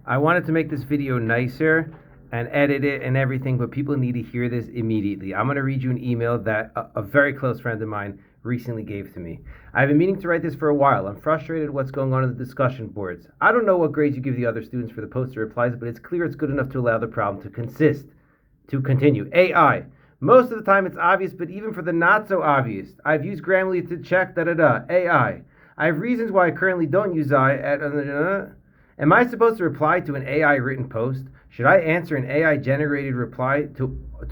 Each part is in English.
I wanted to make this video nicer and edit it and everything, but people need to hear this immediately. I'm going to read you an email that a very close friend of mine recently gave to me. I've been meaning to write this for a while. I'm frustrated with what's going on in the discussion boards. I don't know what grades you give the other students for the poster replies, but it's clear it's good enough to allow the problem to continue. AI. Most of the time it's obvious, but even for the not so obvious, I've used Grammarly to check AI. I have reasons why I currently don't use Am I supposed to reply to an AI written post? Should I answer an AI generated reply to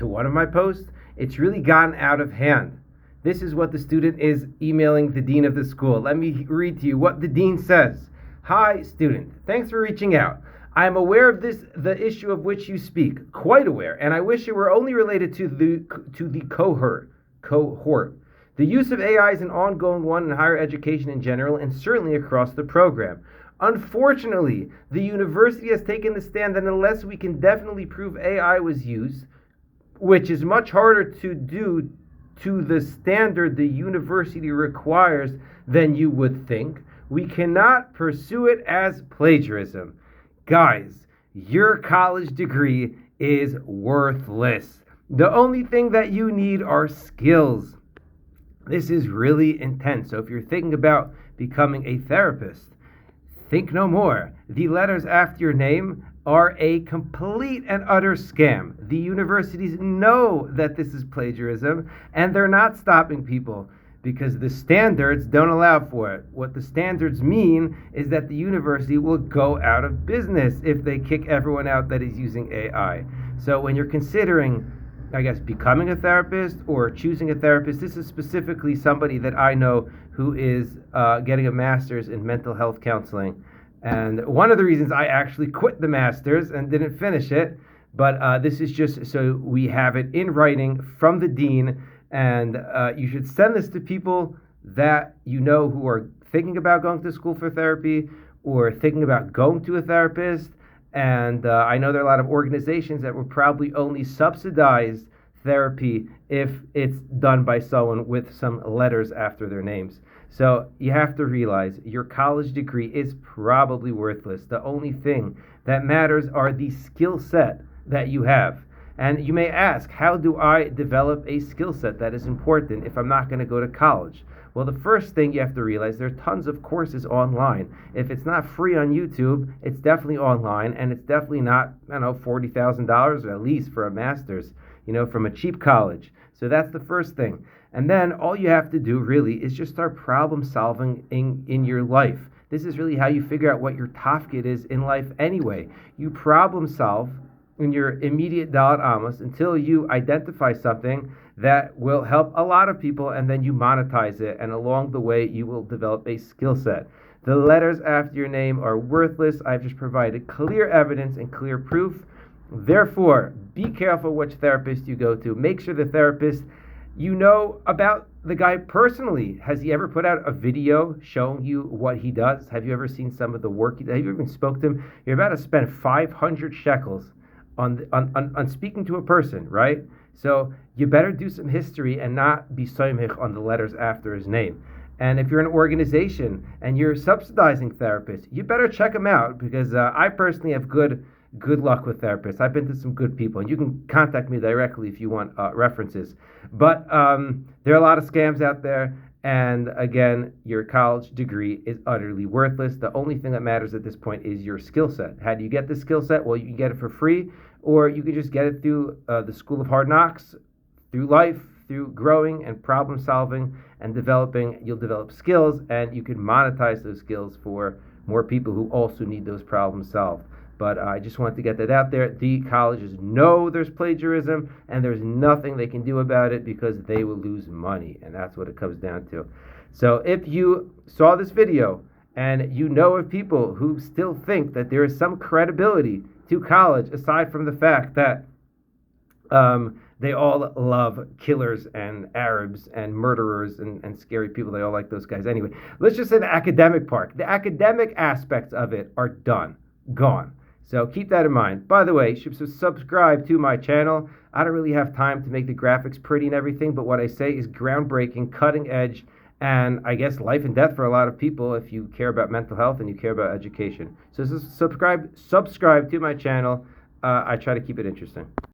one of my posts? It's really gotten out of hand. This is what the student is emailing the dean of the school. Let me read to you what the dean says. Hi, student. Thanks for reaching out. I am aware of the issue of which you speak, quite aware, and I wish it were only related to the cohort. The use of AI is an ongoing one in higher education in general, and certainly across the program. Unfortunately, the university has taken the stand that unless we can definitely prove AI was used, which is much harder to do to the standard the university requires than you would think, we cannot pursue it as plagiarism. Guys, your college degree is worthless. The only thing that you need are skills. This is really intense. So if you're thinking about becoming a therapist, think no more. The letters after your name are a complete and utter scam. The universities know that this is plagiarism, and they're not stopping people because the standards don't allow for it. What the standards mean is that the university will go out of business if they kick everyone out that is using AI. So when you're considering, becoming a therapist or choosing a therapist, this is specifically somebody that I know who is getting a master's in mental health counseling. And one of the reasons I actually quit the master's and didn't finish it, but this is just so we have it in writing from the dean, and you should send this to people that you know who are thinking about going to school for therapy or thinking about going to a therapist. And I know there are a lot of organizations that will probably only subsidize therapy if it's done by someone with some letters after their names. So you have to realize your college degree is probably worthless. The only thing that matters are the skill set that you have. And you may ask, how do I develop a skill set that is important if I'm not going to go to college? Well, the first thing you have to realize, there are tons of courses online. If it's not free on YouTube, it's definitely online, and it's definitely not, $40,000 at least for a master's, from a cheap college. So that's the first thing. And then all you have to do really is just start problem solving in your life. This is really how you figure out what your tafkid is in life anyway. You problem solve in your immediate Dalit Amos until you identify something that will help a lot of people, and then you monetize it, and along the way you will develop a skill set. The letters after your name are worthless. I've just provided clear evidence and clear proof. Therefore, be careful which therapist you go to. Make sure the therapist you know about the guy personally. Has he ever put out a video showing you what he does? Have you ever seen some of the work he does? Have you ever spoke to him? You're about to spend 500 shekels on speaking to a person, right? So you better do some history and not be soymich on the letters after his name. And if you're an organization and you're subsidizing therapists, you better check them out, because I personally have good luck with therapists. I've been to some good people, and you can contact me directly if you want references. But there are a lot of scams out there, and again, your college degree is utterly worthless. The only thing that matters at this point is your skill set. How do you get the skill set? Well, you can get it for free, or you can just get it through the School of Hard Knocks, through life, through growing and problem solving and developing. You'll develop skills, and you can monetize those skills for more people who also need those problems solved. But I just want to get that out there. The colleges know there's plagiarism, and there's nothing they can do about it because they will lose money, and that's what it comes down to. So if you saw this video and you know of people who still think that there is some credibility to college aside from the fact that they all love killers and Arabs and murderers and scary people, they all like those guys anyway. Let's just say the academic part. The academic aspects of it are gone. So keep that in mind. By the way, you should subscribe to my channel. I don't really have time to make the graphics pretty and everything, but what I say is groundbreaking, cutting edge, and I guess life and death for a lot of people if you care about mental health and you care about education. So subscribe to my channel. I try to keep it interesting.